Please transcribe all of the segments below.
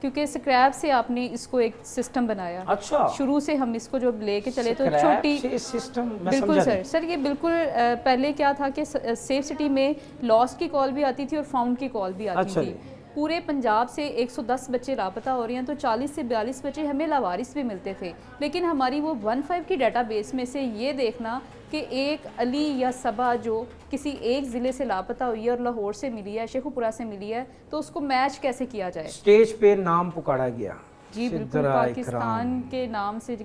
کیونکہ اسکریپ سے آپ نے اس کو ایک سسٹم بنایا. اچھا, شروع سے ہم اس کو جو لے کے چلے تو Scrap چھوٹی سے سسٹم میں بالکل سمجھا سر یہ بالکل پہلے کیا تھا کہ سیف سٹی میں لاسٹ کی کال بھی آتی تھی اور فاؤنڈ کی کال بھی آتی اچھا تھی. پورے پنجاب سے 110 بچے لاپتہ ہو رہے ہیں تو 40 سے 42 بچے ہمیں لاوارث بھی ملتے تھے. لیکن ہماری وہ 15 کی ڈیٹا بیس میں سے یہ دیکھنا کہ ایک علی یا صبا جو کسی ایک ضلع سے لاپتہ ہوئی ہے اور لاہور سے ملی ہے, شیخو پورہ سے ملی ہے, تو اس کو میچ کیسے کیا جائے. اسٹیج پہ نام پکارا گیا جی بالکل, پاکستان کے نام سے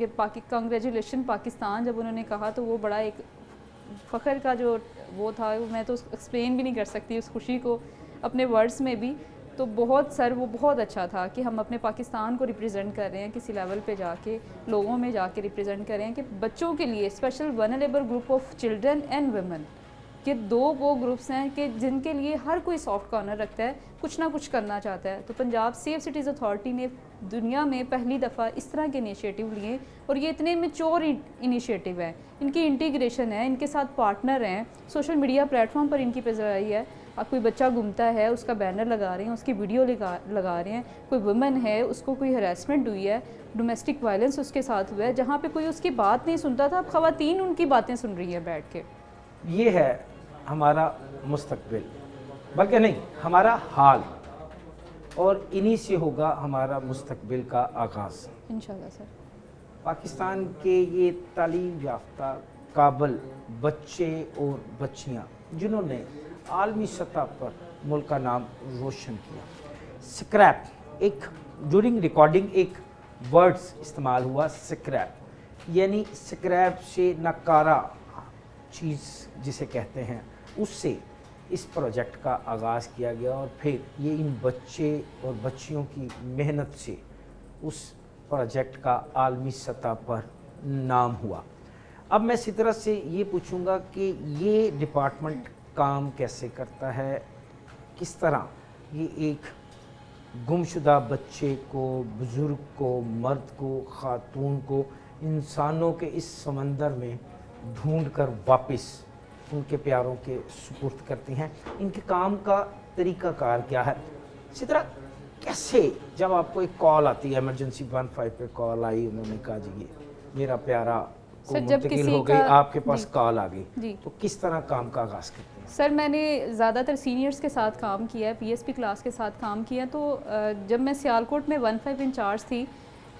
کنگریچولیشن پاکستان جب انہوں نے کہا تو وہ بڑا ایک فخر کا جو وہ تھا, میں تو ایکسپلین بھی نہیں کر سکتی اس خوشی کو اپنے ورڈز میں بھی. تو بہت سر وہ بہت اچھا تھا کہ ہم اپنے پاکستان کو ریپرزینٹ کر رہے ہیں کسی لیول پہ جا کے, لوگوں میں جا کے ریپرزینٹ کر رہے ہیں کہ بچوں کے لیے special vulnerable group of children and women, کہ دو وہ گروپس ہیں کہ جن کے لیے ہر کوئی سافٹ کارنر رکھتا ہے, کچھ نہ کچھ کرنا چاہتا ہے. تو پنجاب سیف سٹیز اتھارٹی نے دنیا میں پہلی دفعہ اس طرح کے انیشیٹو لیے اور یہ اتنے میچور انیشیٹو ہیں, ان کی انٹیگریشن ہے, ان کے ساتھ پارٹنر ہیں, سوشل میڈیا پلیٹ فارم پر ان کی پذیرائی ہے. اب کوئی بچہ گھومتا ہے اس کا بینر لگا رہے ہیں, اس کی ویڈیو لگا رہے ہیں, کوئی وومن ہے اس کو کوئی ہراسمنٹ ہوئی ہے, ڈومیسٹک وائلنس اس کے ساتھ ہوا ہے, جہاں پہ کوئی اس کی بات نہیں سنتا تھا اب خواتین ان کی باتیں سن رہی ہیں بیٹھ کے. یہ ہے ہمارا مستقبل, بلکہ نہیں ہمارا حال, اور انہی سے ہوگا ہمارا مستقبل کا آغاز انشاءاللہ سر. پاکستان کے یہ تعلیم یافتہ قابل بچے اور بچیاں جنہوں نے عالمی سطح پر ملک کا نام روشن کیا. اسکریپ, ایک ڈیورنگ ریکارڈنگ ایک ورڈز استعمال ہوا, اسکریپ یعنی اسکریپ سے ناکارہ چیز جسے کہتے ہیں, اس سے اس پروجیکٹ کا آغاز کیا گیا اور پھر یہ ان بچے اور بچیوں کی محنت سے اس پروجیکٹ کا عالمی سطح پر نام ہوا. اب میں سطرہ سے یہ پوچھوں گا کہ یہ ڈپارٹمنٹ کام کیسے کرتا ہے, کس طرح یہ ایک گمشدہ بچے کو, بزرگ کو, مرد کو, خاتون کو انسانوں کے اس سمندر میں ڈھونڈ کر واپس ان کے پیاروں کے سپرد کرتی ہیں, ان کے کام کا طریقہ کار کیا ہے. اسی طرح کیسے جب آپ کو ایک کال آتی ہے, ایمرجنسی 15 پہ کال آئی, انہوں نے کہا جی یہ میرا پیارا کو منتقل ہو گئی, آپ کے پاس کال آ گئی, تو کس طرح کام کا آغاز کرتے ہیں؟ سر میں نے زیادہ تر سینئرز کے ساتھ کام کیا ہے, پی ایس پی کلاس کے ساتھ کام کیا. تو جب میں سیالکوٹ میں 15 انچارج تھی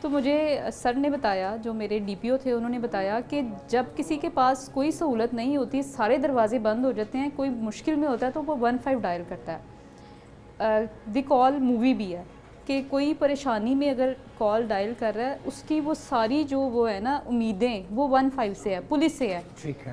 تو مجھے سر نے بتایا, جو میرے ڈی پی او تھے انہوں نے بتایا کہ جب کسی کے پاس کوئی سہولت نہیں ہوتی, سارے دروازے بند ہو جاتے ہیں, کوئی مشکل میں ہوتا ہے تو وہ 15 ڈائل کرتا ہے. دی کال مووی بھی ہے کہ کوئی پریشانی میں اگر کال ڈائل کر رہا ہے, اس کی وہ ساری جو وہ ہے نا امیدیں وہ 15 سے ہے, پولیس سے ہے.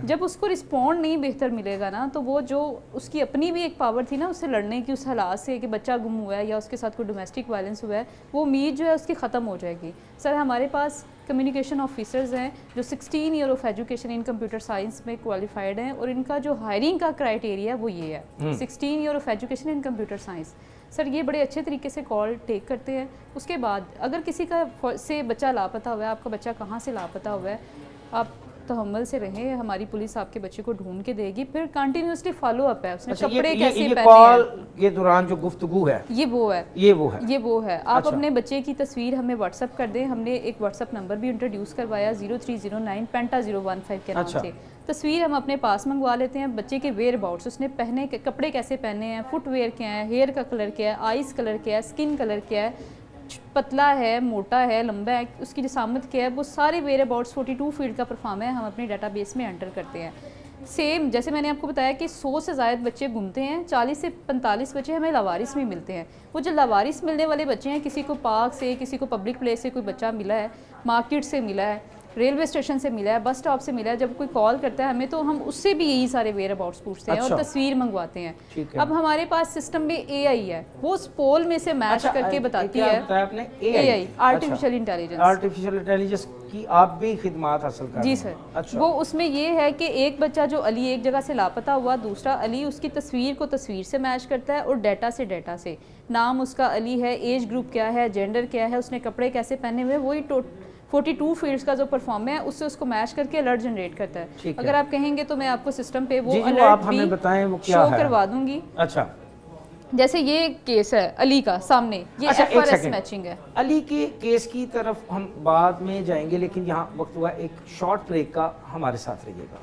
جب اس کو رسپونڈ نہیں بہتر ملے گا نا, تو وہ جو اس کی اپنی بھی ایک پاور تھی نا اس سے لڑنے کی, اس حالات سے کہ بچہ گم ہوا ہے یا اس کے ساتھ کوئی ڈومیسٹک وائلنس ہوا ہے, وہ امید جو ہے اس کی ختم ہو جائے گی. سر ہمارے پاس کمیونیکیشن آفیسرز ہیں جو 16 year of education in computer science میں کوالیفائڈ ہیں, اور ان کا جو ہائرنگ کا کرائٹیریا وہ یہ ہے 16 year of education in computer science. Sir یہ بڑے اچھے طریقے سے کال ٹیک کرتے ہیں. اس کے بعد اگر کسی کا سے بچہ لاپتہ ہوا ہے, آپ کا بچہ کہاں سے لاپتہ ہوا ہے, آپ تحمل سے رہیں, ہماری پولیس آپ کے بچے کو ڈھونڈ کے دے گی. پھر کنٹینیوسلی فالو اپ ہے, اس نے کپڑے کیسے پہنے ہیں, یہ دوران جو گفتگو ہے یہ وہ ہے, یہ وہ ہے. آپ اپنے بچے کی تصویر ہمیں واٹس اپ کر دیں. ہم نے ایک واٹس اپ نمبر بھی انٹروڈیوس کروایا 0309 پینٹا 015 کے نام سے. تصویر ہم اپنے پاس منگوا لیتے ہیں, بچے کے ویئر اباؤٹس, اس نے پہنے کپڑے کیسے پہنے ہیں, فٹ ویئر کیا ہے, ہیئر کا کلر کیا ہے, آئیز کلر کیا ہے, اسکن کلر کیا ہے, پتلا ہے, موٹا ہے, لمبا ہے, اس کی جسامت کیا ہے, وہ سارے ویئر اباؤٹس 42 فیلڈ کا پرفارم ہے, ہم اپنے ڈیٹا بیس میں انٹر کرتے ہیں. سیم جیسے میں نے آپ کو بتایا کہ 100 سے زائد بچے گھومتے ہیں, 40 سے 45 بچے ہمیں لاوارث میں ملتے ہیں. وہ جو لاوارث ملنے والے بچے ہیں, کسی کو پارک سے, کسی کو پبلک پلیس سے کوئی بچہ ملا ہے, مارکیٹ سے ملا ہے, ریلوے اسٹیشن سے ملا ہے, بس اسٹاپ سے ملا ہے, جب کوئی کال کرتا ہے ہمیں تو ہم اس سے بھی یہی سارے ویئر اباؤٹس پوچھتے ہیں اور تصویر منگواتے ہیں. اب ہمارے پاس سسٹم میں اے آئی ہے, وہ اس پول میں سے میچ کر کے بتاتی ہے. اے آئی آرٹیفیشیل انٹیلیجنس کی آپ بھی خدمات حاصل کر رہے ہیں؟ جی سر. وہ اس میں یہ ہے کہ ایک بچہ جو علی ایک جگہ سے لاپتہ ہوا, دوسرا علی اس کی تصویر کو تصویر سے میچ کرتا ہے اور ڈیٹا سے, نام اس کا علی ہے, ایج گروپ کیا ہے, جینڈر کیا ہے, اس نے کپڑے کیسے پہنے ہوئے, وہی 42 فیلڈز کا جو پرفارم ہے اس سے اس کو میچ کر کے الرٹ جنریٹ کرتا ہے. اگر آپ کہیں گے تو میں آپ کو سسٹم پہ وہ الرٹ بھی شو کروا دوں گی. اچھا, جیسے یہ کیس ہے علی کا سامنے، یہ اچھا، ایف ایک آر ایس سیکنڈ، میچنگ ہے. علی کے کیس کی طرف ہم بعد میں جائیں گے، لیکن یہاں وقت ہوا ایک شارٹ بریک کا، ہمارے ساتھ رہیے گا.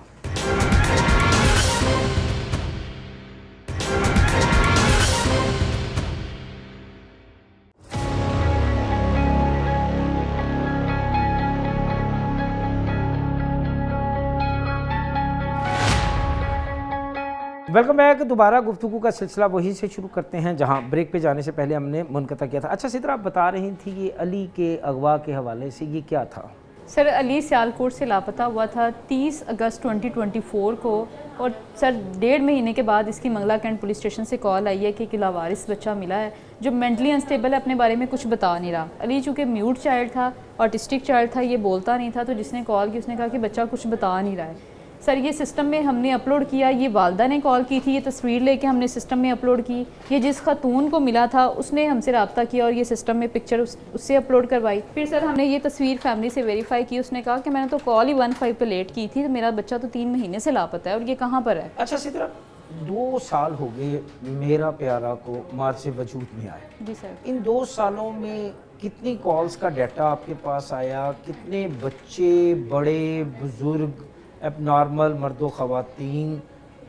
Welcome back. دوبارہ گفتگو کا سلسلہ وہی سے شروع کرتے ہیں جہاں بریک پہ جانے سے پہلے ہم نے منقطع کیا تھا. اچھا سدرا، آپ بتا رہی تھی یہ علی کے اغوا کے حوالے سے یہ کیا تھا؟ سر علی سیالکوٹ سے لاپتہ ہوا تھا 30 اگست 2024 کو، اور سر 1.5 مہینے کے بعد اس کی منگلا کینٹ پولیس اسٹیشن سے کال آئی ہے کہ ایک لاوارث بچہ ملا ہے جو مینٹلی انسٹیبل ہے، اپنے بارے میں کچھ بتا نہیں رہا. علی چونکہ میوٹ چائلڈ تھا، آٹسٹک چائلڈ تھا، یہ بولتا نہیں تھا، تو جس نے کال کی اس نے کہا کہ بچہ کچھ بتا نہیں رہا ہے. سر یہ سسٹم میں ہم نے اپلوڈ کیا، یہ والدہ نے کال کی تھی، یہ تصویر لے کے ہم نے سسٹم میں اپلوڈ کی. یہ جس خاتون کو ملا تھا اس نے ہم سے رابطہ کیا اور یہ سسٹم میں پکچر اس سے اپلوڈ کروائی. پھر سر ہم نے یہ تصویر فیملی سے ویریفائی کی. اس نے کہا کہ میں نے تو کال ہی 15 پہ لیٹ کی تھی، تو میرا بچہ تو 3 مہینے سے لاپتہ ہے اور یہ کہاں پر ہے. اچھا سدرا، 2 سال ہو گئے میرا پیارا کو مارچ وجود میں آئے. جی سر. ان 2 سالوں میں کتنی کالز کا ڈیٹا آپ کے پاس آیا؟ کتنے بچے، بڑے، بزرگ، اب نارمل مرد و خواتین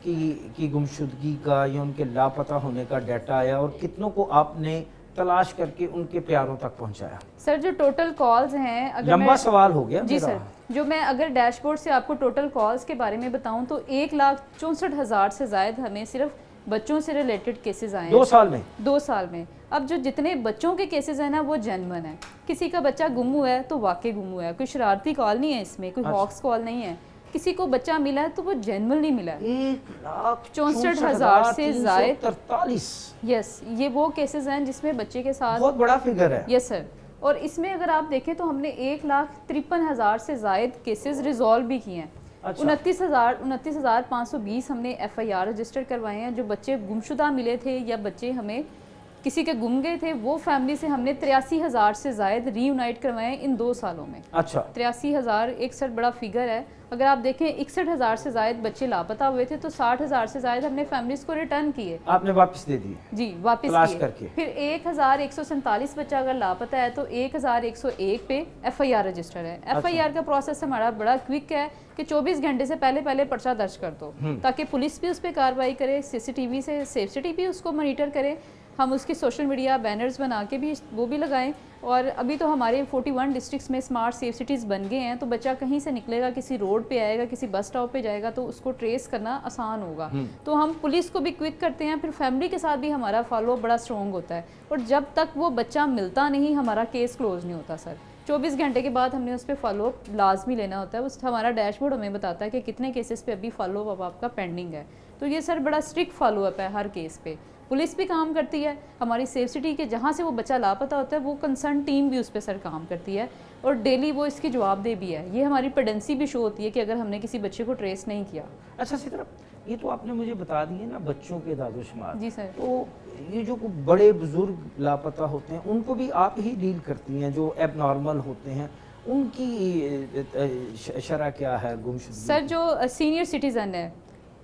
کی گمشدگی کا یا ان کے لاپتہ ہونے کا ڈیٹا آیا، اور کتنوں کو آپ نے تلاش کر کے ان کے پیاروں تک پہنچایا؟ سر جو ٹوٹل کالز ہیں، اگر لمبا سوال ہو گیا جی میرا. سر، جو میں اگر ڈیش بورڈ سے آپ کو ٹوٹل کالز کے بارے میں بتاؤں تو 1,64,000 سے زائد ہمیں صرف بچوں سے ریلیٹڈ کیسز آئے ہیں 2 سال میں. 2 سال میں. اب جو جتنے بچوں کے کیسز ہیں نا وہ جینون ہیں. کسی کا بچہ گم ہوا ہے تو واقعی گم ہوا ہے، کوئی شرارتی کال نہیں ہے اس میں، کوئی ہاکس کال نہیں ہے. کسی کو بچہ ملا ہے تو وہ جینول ملا ہے. 1,64,000 سے زائد 343. یس، یہ وہ کیسز ہیں جس میں بچے کے ساتھ بہت بڑا فگر ہے. یس سر. اور اس میں اگر آپ دیکھیں تو ہم نے 1,53,000 سے زائد کیسز ریزالو بھی کیے ہیں. 29,520 ہم نے ایف آئی آر رجسٹر کروائے ہیں. جو بچے گمشدہ ملے تھے یا بچے ہمیں کسی کے گم گئے تھے، وہ فیملی سے ہم نے 83,000 سے زائد ری یونائٹ کروائے ہیں ان 2 سالوں میں. اچھا، 83,000 ایک سر بڑا فگر ہے. اگر آپ دیکھیں 61,000 سے زائد بچے لاپتہ ہوئے تھے تو 60,000 سے زائد ہم نے فیملیز کو ریٹرن کیے. آپ نے واپس دے دیے؟ جی واپس تلاش کیے. کر کے. پھر 1,147 بچہ اگر لاپتہ ہے تو 1,101 پہ ایف آئی آر رجسٹر ہے. ایف آئی آر کا پروسیس ہمارا بڑا کوئک ہے کہ 24 گھنٹے سے پہلے پرچہ درج کر دو تاکہ پولیس بھی اس پہ کارروائی کرے، سی سی ٹی وی سے سیف سٹی بھی اس کو مانیٹر کرے. ہم اس کی سوشل میڈیا بینرز بنا کے بھی وہ بھی لگائیں. اور ابھی تو ہمارے 41 ڈسٹرکٹس میں اسمارٹ سیف سٹیز بن گئے ہیں، تو بچہ کہیں سے نکلے گا، کسی روڈ پہ آئے گا، کسی بس اسٹاپ پہ جائے گا تو اس کو ٹریس کرنا آسان ہوگا. تو ہم پولیس کو بھی کوئک کرتے ہیں. پھر فیملی کے ساتھ بھی ہمارا فالو اپ بڑا اسٹرانگ ہوتا ہے. اور جب تک وہ بچہ ملتا نہیں ہمارا کیس کلوز نہیں ہوتا سر. 24 گھنٹے کے بعد ہم نے اس پہ فالو اپ لازمی لینا ہوتا ہے. اس ہمارا ڈیش بورڈ ہمیں بتاتا ہے کہ کتنے کیسز پہ ابھی فالو اپ آپ کا پینڈنگ ہے. تو یہ سر بڑا اسٹرکٹ فالو اپ ہے ہر کیس پہ. پولیس بھی کام کرتی ہے، ہماری سیف سٹی کے جہاں سے وہ بچہ لاپتہ ہوتا ہے وہ کنسرن ٹیم بھی اس پہ سر کام کرتی ہے اور ڈیلی وہ اس کی جواب دہ بھی ہے. یہ ہماری پیڈنسی بھی شو ہوتی ہے کہ اگر ہم نے کسی بچے کو ٹریس نہیں کیا. اچھا سدرا، یہ تو آپ نے مجھے بتا دیے نا بچوں کے اعداد و شمار. جی سر. تو یہ جو بڑے بزرگ لاپتہ ہوتے ہیں ان کو بھی آپ ہی ڈیل کرتی ہیں؟ جو ایب نارمل ہوتے ہیں ان کی شرح کیا ہے گمشدگی؟ سر جو سینئر سٹیزن ہے،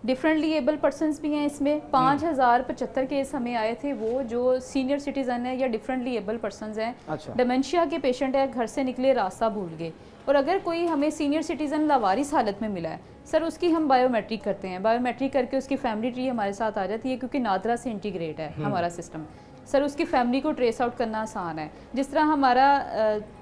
ڈفرینٹلی ایبل پرسنس بھی ہیں اس میں. 5,075 کیس ہمیں آئے تھے وہ جو سینئر سٹیزن ہیں یا ڈفرینٹلی ایبل پرسنز ہیں. ڈیمنشیا کے پیشنٹ ہے، گھر سے نکلے راستہ بھول گئے. اور اگر کوئی ہمیں سینئر سٹیزن لاوارث حالت میں ملا ہے سر، اس کی ہم بایو میٹرک کرتے ہیں. بایو میٹرک کر کے اس کی فیملی ٹری ہمارے ساتھ آ جاتی ہے کیونکہ نادرا سے انٹیگریٹ ہے ہمارا سسٹم. سر اس کی فیملی کو ٹریس آؤٹ کرنا آسان ہے. جس طرح ہمارا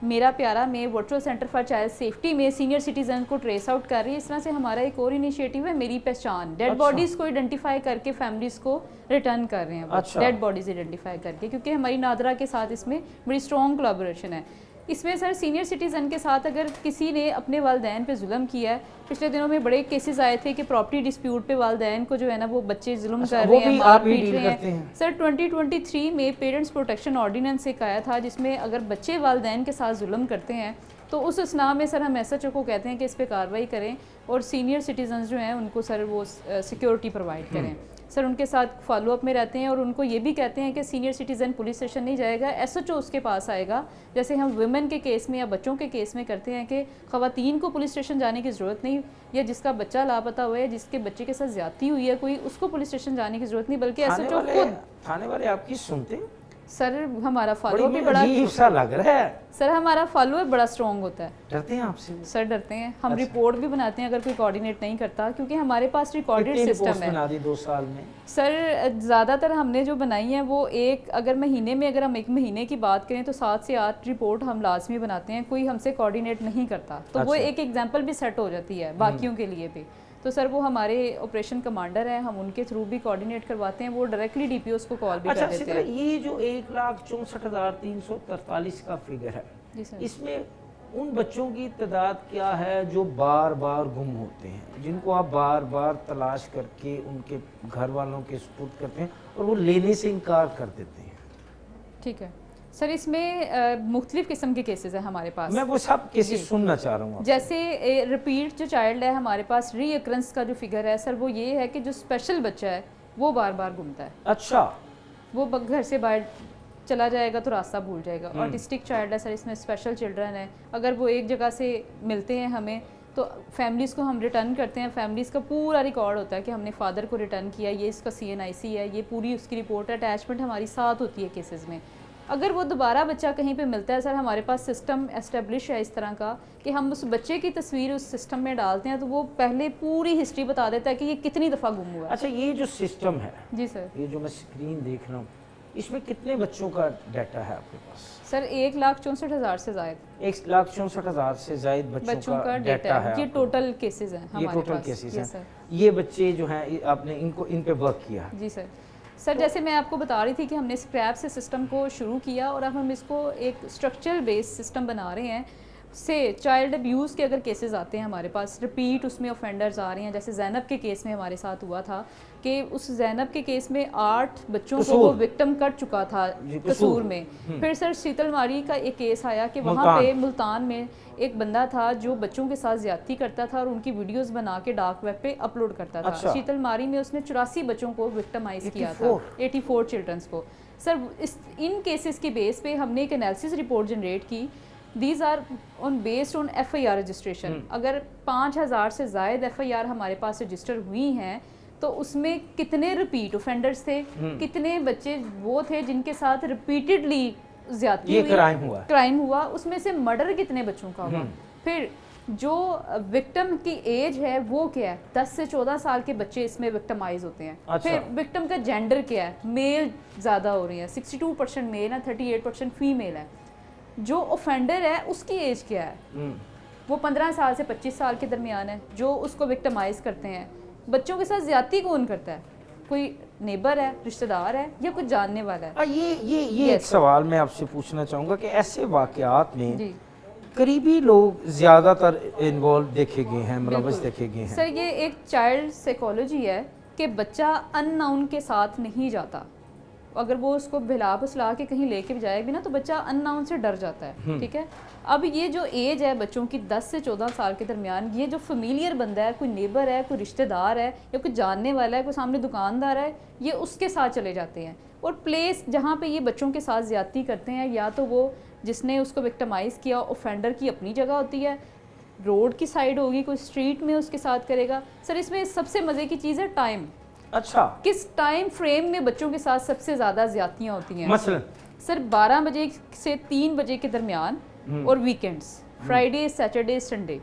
میرا پیارا میں virtual centre for child safety میں سینئر سٹیزن کو ٹریس آؤٹ کر رہی ہے، اس طرح سے ہمارا ایک اور انیشیٹو ہے میری پہچان. ڈیڈ باڈیز کو آئیڈینٹیفائی کر کے فیملیز کو ریٹرن کر رہے ہیں. ڈیڈ باڈیز آئیڈینٹیفائی کر کے، کیونکہ ہماری نادرا کے ساتھ اس میں بڑی اسٹرانگ کولیبوریشن ہے. اس میں سر سینئر سٹیزن کے ساتھ اگر کسی نے اپنے والدین پہ ظلم کیا ہے، پچھلے دنوں میں بڑے کیسز آئے تھے کہ پراپرٹی ڈسپیوٹ پہ والدین کو جو ہے نا وہ بچے ظلم کر رہے ہیں، مار پیٹ رہے ہیں. سر 2023 میں پیرنٹس پروٹیکشن آرڈیننس ایک آیا تھا جس میں اگر بچے والدین کے ساتھ ظلم کرتے ہیں تو اس اسنا میں سر ہم ایس ایچ او کو کہتے ہیں کہ اس پہ کارروائی کریں اور سینئر سٹیزنز جو ہیں ان کو سر وہ سیکیورٹی پرووائڈ کریں. سر ان کے ساتھ فالو اپ میں رہتے ہیں اور ان کو یہ بھی کہتے ہیں کہ سینئر سٹیزن پولیس اسٹیشن نہیں جائے گا, ایس ایچ او اس کے پاس آئے گا, جیسے ہم ویمن کے کیس میں یا بچوں کے کیس میں کرتے ہیں کہ خواتین کو پولیس اسٹیشن جانے کی ضرورت نہیں, یا جس کا بچہ لاپتہ ہوا ہے, جس کے بچے کے ساتھ زیادتی ہوئی ہے کوئی, اس کو پولیس اسٹیشن جانے کی ضرورت نہیں, بلکہ ایس ایچ او خود. تھانے والے آپ کی سنتے ہیں؟ سر ہمارا فالو اپ بھی بڑا عجیب سا لگ رہا ہے. سر ہمارا فالو اپ بڑا اسٹرانگ ہوتا ہے. ڈرتے ہیں آپ سے؟ سر ڈرتے ہیں, ہم رپورٹ بھی بناتے ہیں اگر کوئی کوآرڈینیٹ نہیں کرتا, کیونکہ ہمارے پاس ریکارڈڈ سسٹم ہے. بنا دی 2 سال میں سر زیادہ تر ہم نے جو بنائی ہیں وہ اگر مہینے میں اگر ہم 1 مہینے کی بات کریں تو 7 سے 8 رپورٹ ہم لازمی بناتے ہیں, کوئی ہم سے کوآرڈینیٹ نہیں کرتا تو وہ ایک ایگزامپل بھی سیٹ ہو جاتی ہے باقیوں کے لیے بھی. تو سر وہ ہمارے آپریشن کمانڈر ہیں, ہم ان کے تھرو بھی کوآرڈینیٹ کرواتے ہیں, وہ ڈائریکٹلی ڈی پی اوز کو کال بھی کر دیتے ہیں. یہ جو 1,64,343 کا فگر ہے, اس میں ان بچوں کی تعداد کیا ہے جو بار بار گم ہوتے ہیں, جن کو آپ بار بار تلاش کر کے ان کے گھر والوں کے سپرد کرتے ہیں اور وہ لینے سے انکار کر دیتے ہیں؟ ٹھیک ہے سر, اس میں مختلف قسم کے کیسز ہیں ہمارے پاس. میں وہ سب کیسز سننا چاہ رہا ہوں. جیسے ریپیٹ جو چائلڈ ہے ہمارے پاس, ری اکرنس کا جو فگر ہے سر وہ یہ ہے کہ جو اسپیشل بچہ ہے وہ بار بار گھومتا ہے. اچھا, وہ گھر سے باہر چلا جائے گا تو راستہ بھول جائے گا. آٹسٹک چائلڈ ہے سر, اس میں اسپیشل چلڈرن ہے, اگر وہ ایک جگہ سے ملتے ہیں ہمیں تو فیملیز کو ہم ریٹرن کرتے ہیں, فیملیز کا پورا ریکارڈ ہوتا ہے کہ ہم نے فادر کو ریٹرن کیا, یہ اس کا CNIC ہے, یہ پوری اس کی رپورٹ ہے, اٹیچمنٹ ہماری ساتھ ہوتی ہے کیسز میں. اگر وہ دوبارہ بچہ کہیں پہ ملتا ہے سر, ہمارے پاس سسٹم اسٹیبلش ہے اس طرح کا کہ ہم اس بچے کی تصویر اس سسٹم میں ڈالتے ہیں تو وہ پہلے پوری ہسٹری بتا دیتا ہے کہ یہ کتنی دفعہ گم ہوا ہے. اچھا, یہ جو سسٹم ہے, جی سر, یہ جو میں اسکرین دیکھ رہا ہوں, اس میں کتنے بچوں کا ڈیٹا ہے آپ کے پاس؟ سر 1,64,000 سے زائد. 1,64,000 سے زائد بچوں کا ڈیٹا ہے. یہ ٹوٹل کیسز ہیں ہمارے پاس. یہ ٹوٹل کیسز ہیں. یہ بچے جو ہیں آپ نے ان پہ ورک کیا؟ جی سر. سر جیسے میں آپ کو بتا رہی تھی کہ ہم نے اسکریپ سے سسٹم کو شروع کیا اور اب ہم اس کو ایک اسٹرکچرل بیس سسٹم بنا رہے ہیں. سے چائلڈ ابیوز کے اگر کیسز آتے ہیں ہمارے پاس, ریپیٹ اس میں آفینڈرز آ رہے ہیں, جیسے زینب کے کیس میں ہمارے ساتھ ہوا تھا کہ اس زینب کے کیس میں 8 بچوں کو وہ وکٹم کر چکا تھا قصور میں. پھر سر شیتل ماری کا ایک کیس آیا کہ وہاں پہ ملتان میں ایک بندہ تھا جو بچوں کے ساتھ زیادتی کرتا تھا اور ان کی ویڈیوز بنا کے ڈارک ویب پہ اپلوڈ کرتا تھا. شیتل ماری میں اس نے 84 بچوں کو وکٹمائز کیا تھا, 84 چلڈرنس کو. سر ان کیسز کے بیس پہ ہم نے ایک انالیسس رپورٹ جنریٹ کی. These are based on FIR registration. اگر 5,000 سے زائد FIR ہمارے پاس رجسٹر ہوئی ہیں تو اس میں کتنے ریپیٹ اوفینڈرز تھے, کتنے بچے وہ تھے جن کے ساتھ ریپیٹڈلی زیادتی ہوئی, کرائم ہوا, اس میں سے مرڈر کتنے بچوں کا ہوا. پھر جو وکٹم کی ایج ہے وہ کیا ہے, 10 سے 14 سال کے بچے اس میں وکٹمائز ہوتے ہیں. پھر وکٹم کا جینڈر کیا ہے, میل زیادہ ہو رہی ہے, 62% میل ہے, 38% فیمیل ہے. جو اوفینڈر ہے اس کی ایج کیا ہے, وہ 15 سال سے 25 سال کے درمیان ہے جو اس کو وکٹمائز کرتے ہیں. بچوں کے ساتھ زیادتی کون کرتا ہے, کوئی نیبر ہے, رشتہ دار ہے, یا کچھ جاننے والا ہے. یہ ایک سوال میں آپ سے پوچھنا چاہوں گا کہ ایسے واقعات میں قریبی لوگ زیادہ تر انوالو دیکھے گئے ہیں, ملوث دیکھے گئے ہیں. سر یہ ایک چائلڈ سائیکالوجی ہے کہ بچہ ان ناؤن کے ساتھ نہیں جاتا. اگر وہ اس کو بہلا پھسلا کے کہیں لے کے جائے بھی نا تو بچہ ان ناؤن سے ڈر جاتا ہے. ٹھیک ہے, اب یہ جو ایج ہے بچوں کی 10 سے 14 سال کے درمیان, یہ جو فیملیئر بندہ ہے, کوئی نیبر ہے, کوئی رشتہ دار ہے, یا کوئی جاننے والا ہے, کوئی سامنے دکاندار ہے, یہ اس کے ساتھ چلے جاتے ہیں. اور پلیس جہاں پہ یہ بچوں کے ساتھ زیادتی کرتے ہیں, یا تو وہ جس نے اس کو وکٹمائز کیا اوفینڈر کی اپنی جگہ ہوتی ہے, روڈ کی سائڈ ہوگی, کوئی اسٹریٹ میں اس کے ساتھ کرے گا. سر اس میں سب سے مزے کی چیز ہے ٹائم. اچھا, کس ٹائم فریم میں بچوں کے ساتھ سب سے زیادہ زیادتیاں ہوتی ہیں؟ مثلا سر 12 بجے سے 3 بجے کے درمیان, اور ویکینڈز, فرائیڈے, سیٹرڈے, سنڈے.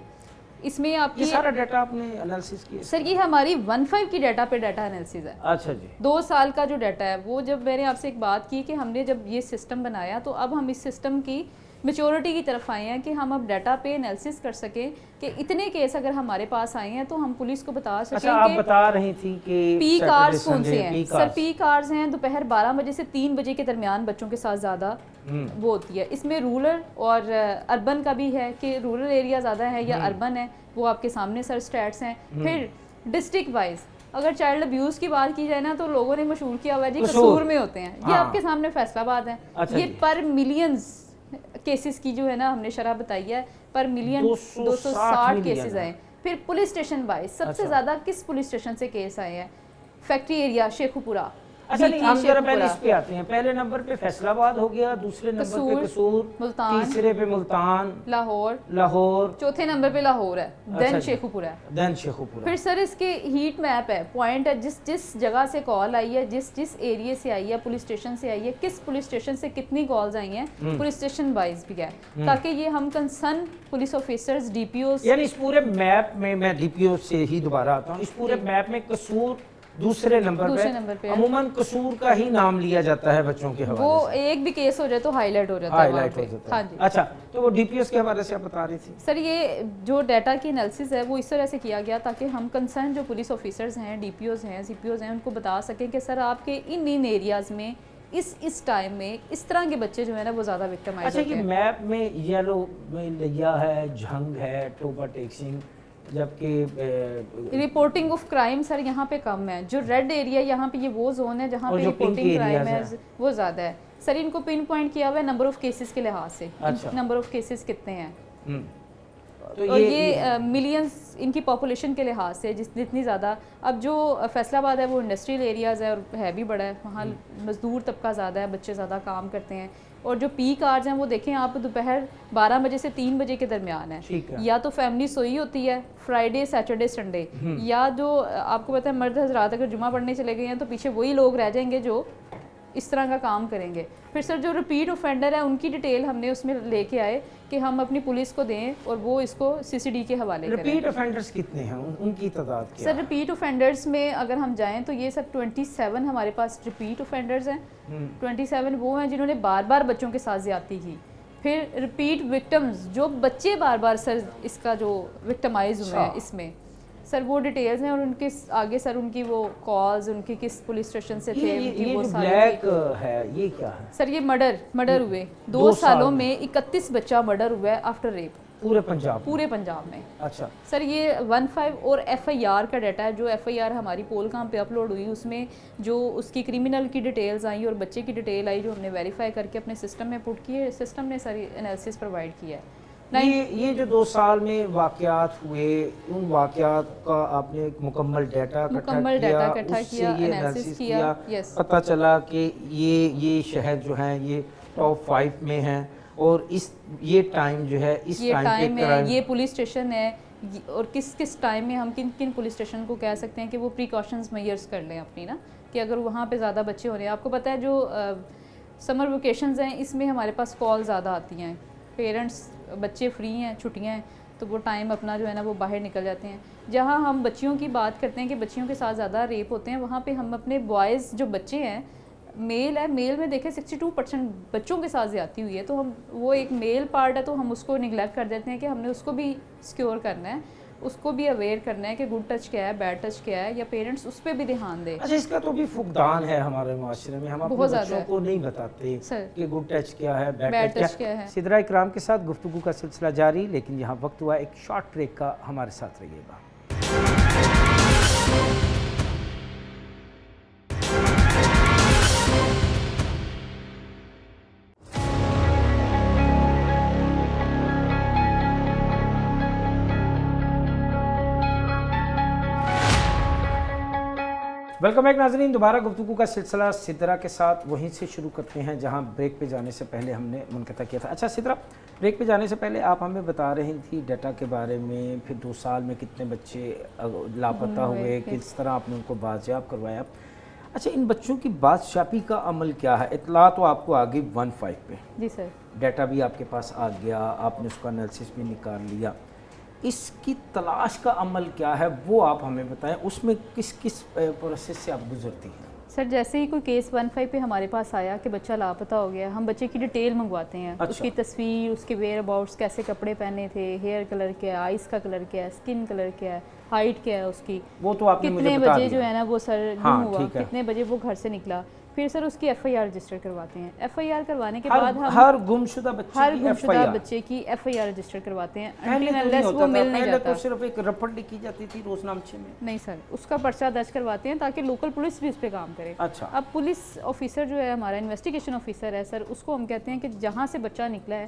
اس میں آپ یہ سارا ڈیٹا آپ نے انالیسس کیا؟ سر یہ ہماری 1.5 کی ڈیٹا پہ ڈیٹا انالیسس ہے. اچھا جی. 2 سال کا جو ڈیٹا ہے وہ, جب میں نے آپ سے ایک بات کی کہ ہم نے جب یہ سسٹم بنایا تو اب ہم اس سسٹم کی میچورٹی کی طرف آئے ہیں کہ ہم اب ڈیٹا پہ انالیسس کر سکیں کہ اتنے کیس اگر ہمارے پاس آئے ہیں تو ہم پولیس کو بتا سکیں. اچھا, آپ بتا رہی تھی کہ پیک آرز کون سے ہیں. سر پیک آرز ہیں دوپہر 12 بجے سے 3 بجے کے درمیان بچوں کے ساتھ زیادہ وہ ہوتی ہے. اس میں رورل اور اربن کا بھی ہے کہ رورل ایریا زیادہ ہے یا اربن ہے, وہ آپ کے سامنے سر سٹیٹس ہیں. پھر ڈسٹرکٹ وائز اگر چائلڈ ابیوز کی بات کی جائے نا تو لوگوں نے مشہور کیا ہوا ہے جی قصور میں ہوتے ہیں, یہ آپ کے سامنے فیصل آباد ہے. یہ پر ملینز کیسز کی جو ہے نا ہم نے شرح بتائی ہے پر ملین 260 کیسز آئے. پھر پولیس اسٹیشن وائز سب سے زیادہ کس پولیس اسٹیشن سے کیس آئے ہیں؟ فیکٹری ایریا شیخو پورہ. اچھا نہیں ہم ذرا پہلے اس پہ آتے ہیں. پہلے نمبر پہ فیصل آباد ہو گیا, دوسرے نمبر پہ قصور, تیسرے پہ ملتان, لاہور, چوتھے نمبر پہ لاہور ہے, دین شیخو پورہ ہے, دین شیخو پورہ. پھر سر اس کے ہیٹ میپ ہے, پوائنٹ ہے, جس جگہ سے کال آئی ہے, جس ایریے سے آئی ہے, پولیس اسٹیشن سے آئی ہے, کس پولیس اسٹیشن سے کتنی کالز آئی ہیں, پولیس اسٹیشن وائز بھی ہے, تاکہ یہ ہم concern police officers D P Os, یعنی اس پورے میپ میں ڈی پی او سے ہی دوبارہ آتا ہوں, اس پورے میپ میں قصور دوسرے نمبر پہ عموماً قصور کا ہی نام لیا جاتا ہے بچوں کے حوالے سے. وہ ایک بھی کیس ہو جائے تو ہائی لائٹ ہو جاتا ہے وہاں پہ. ہاں جی. اچھا تو وہ ڈی پی ایس کے حوالے سے آپ بتا رہی تھی. سر یہ جو ڈیٹا کی انالیسس ہے وہ اس طرح سے کیا گیا تاکہ ہم کنسرن جو پولیس آفیسرز ہیں, ڈی پی اوز ہیں, سی پی اوز ہیں, ان کو بتا سکیں کہ سر آپ کے ان ایریاز میں اس ٹائم میں اس طرح کے بچے جو ہیں نا وہ زیادہ وکٹمائز ہوتے ہیں. اچھا یہ میپ میں یلو میں لیا ہے, جھنگ ہے, ٹوبا ٹیکسنگ, جبکہ رپورٹنگ آف کرائم سر یہاں پہ کم ہے. جو ریڈ ایریا یہاں پہ یہ وہ زون ہے جہاں پہ رپورٹنگ کرائم ہے وہ زیادہ ہے. سر ان کو پن پوائنٹ کیا ہوا ہے نمبر آف کیسز کے لحاظ سے, نمبر آف کیسز کتنے ہیں, اور یہ ملینز ان کی پاپولیشن کے لحاظ سے جتنی زیادہ. اب جو فیصل آباد ہے وہ انڈسٹریل ایریاز ہے اور ہے بھی بڑا ہے, وہاں مزدور طبقہ زیادہ ہے, بچے زیادہ کام کرتے ہیں, اور جو پیک آرز ہیں وہ دیکھیں آپ دوپہر 12 بجے سے 3 بجے کے درمیان ہے. یا تو فیملی سوئی ہوتی ہے فرائیڈے سیٹرڈے سنڈے, یا جو آپ کو پتہ ہے مرد حضرات اگر جمعہ پڑھنے چلے گئے ہیں تو پیچھے وہی لوگ رہ جائیں گے جو اس طرح کا کام کریں گے. پھر سر جو ریپیٹ اوفینڈر ہے ان کی ڈیٹیل ہم نے اس میں لے کے آئے کہ ہم اپنی پولیس کو دیں اور وہ اس کو سی سی ڈی کے حوالے کریں. ریپیٹ اوفینڈرز کتنے ہیں, ان کی تعداد کیا ہے؟ سر ریپیٹ اوفینڈرز میں اگر ہم جائیں تو یہ سب 27 ہمارے پاس ریپیٹ اوفینڈرز ہیں. 27 وہ ہیں جنہوں نے بار بار بچوں کے ساتھ زیادتی کی. پھر ریپیٹ وکٹمز جو بچے بار بار سر اس کا جو وکٹمائز ہوئے ہیں اس میں سر وہ ڈیٹیلز ہیں, اور ان کے آگے سر ان کی وہ کالز ان کی کس پولیس اسٹیشن سے تھے, ان کی وہ ساری. بلیک ہے یہ کیا ہے سر؟ یہ مرڈر ہوئے 2 سالوں میں 31 بچہ مرڈر ہوا ہے آفٹر ریپ پورے پنجاب میں. اچھا سر یہ 15 اور ایف آئی آر کا ڈیٹا ہے. جو ایف آئی آر ہماری پول کام پہ اپلوڈ ہوئی اس میں جو اس کی کرمنل کی ڈیٹیلز آئیں اور بچے کی ڈیٹیل آئی جو ہم نے ویریفائی کر کے اپنے سسٹم میں پٹ کی ہے, سسٹم نے ساری انالیسس پرووائڈ کیا ہے. یہ جو 2 سال میں واقعات ہوئے ان واقعات کا آپ نے ایک مکمل ڈیٹا اکٹھا کیا, انالیسس کیا, پتہ چلا کہ یہ شہر جو ہیں یہ ٹاپ 5 میں ہیں, اور یہ ٹائم جو ہے اس ٹائم پہ یہ پولیس اسٹیشن ہے, اور کس ٹائم میں ہم کن پولیس اسٹیشن کو کہہ سکتے ہیں کہ وہ پریکاشنز میئرز کر لیں اپنی نا, کہ اگر وہاں پہ زیادہ بچے ہو رہے ہیں. آپ کو پتہ ہے جو سمر ویکیشنز ہیں اس میں ہمارے پاس کال زیادہ آتی ہیں, پیرنٹس بچے فری ہیں, چھٹیاں ہیں, تو وہ ٹائم اپنا جو ہے نا وہ باہر نکل جاتے ہیں. جہاں ہم بچیوں کی بات کرتے ہیں کہ بچیوں کے ساتھ زیادہ ریپ ہوتے ہیں, وہاں پہ ہم اپنے بوائز جو بچے ہیں, میل ہے, میل میں دیکھیں 62% بچوں کے ساتھ زیادتی ہوئی ہے, تو ہم وہ ایک میل پارٹ ہے تو ہم اس کو نگلیکٹ کر دیتے ہیں کہ ہم نے اس کو بھی سیکیور کرنا ہے, اس کو بھی اویئر کرنا ہے کہ گڈ ٹچ کیا ہے, بیڈ ٹچ کیا ہے, یا پیرنٹس اس پہ بھی دھیان دیں. اچھا اس کا تو بھی فقدان ہے ہمارے معاشرے میں, ہم اپنے بچوں کو نہیں بتاتے کہ گڈ ٹچ کیا ہے, بیڈ ٹچ کیا ہے. سدرا اکرام کے ساتھ گفتگو کا سلسلہ جاری, لیکن یہاں وقت ہوا ایک شارٹ بریک کا, ہمارے ساتھ رہیے گا. ویلکم بیک ناظرین, دوبارہ گفتگو کا سلسلہ سدرا کے ساتھ وہیں سے شروع کرتے ہیں جہاں بریک پہ جانے سے پہلے ہم نے منقطع کیا تھا. اچھا سدرا, بریک پہ جانے سے پہلے آپ ہمیں بتا رہی تھی ڈیٹا کے بارے میں, پھر 2 سال میں کتنے بچے لاپتہ ہوئے, کس طرح آپ نے ان کو بازیاب کروایا. اچھا ان بچوں کی بازیابی کا عمل کیا ہے؟ اطلاع تو آپ کو آ گئی 15 پہ, جی سر, ڈیٹا بھی آپ کے پاس آ گیا, آپ نے اس کا انالیسس بھی نکال لیا. اس کی تلاش کا عمل کیا ہے وہ آپ ہمیں بتائیں, اس میں کس پروسیس سے آپ گزرتی ہیں؟ سر جیسے ہی کوئی کیس 15 پہ ہمارے پاس آیا کہ بچہ لاپتہ ہو گیا, ہم بچے کی ڈیٹیل منگواتے ہیں. اس کی تصویر, اس کے ویئر اباؤٹس, کیسے کپڑے پہنے تھے, ہیئر کلر کیا ہے, آئز کا کلر کیا ہے, اسکن کلر کیا ہے, ہائٹ کیا ہے اس کی, وہ تو آپ نے کتنے بجے جو ہے نا وہ سر گم ہوا, کتنے بجے وہ گھر سے نکلا. پھر سر اس کی ایف آئی آر رجسٹر کرواتے ہیں. ایف آئی آر کروانے کے بعد ہم ہر گمشدہ بچے کی ایف آئی آر رجسٹر کرواتے ہیں. وہ مل نہیں جاتا, تو صرف ایک رپورٹ لکھی جاتی تھی روزنامچے میں. نہیں سر, اس کا پرچہ درج کرواتے ہیں تاکہ لوکل پولیس بھی اس پہ کام کرے. اچھا, اب پولیس آفیسر جو ہے ہمارا انویسٹیگیشن آفیسر ہے سر, اس کو ہم کہتے ہیں کہ جہاں سے بچہ نکلا ہے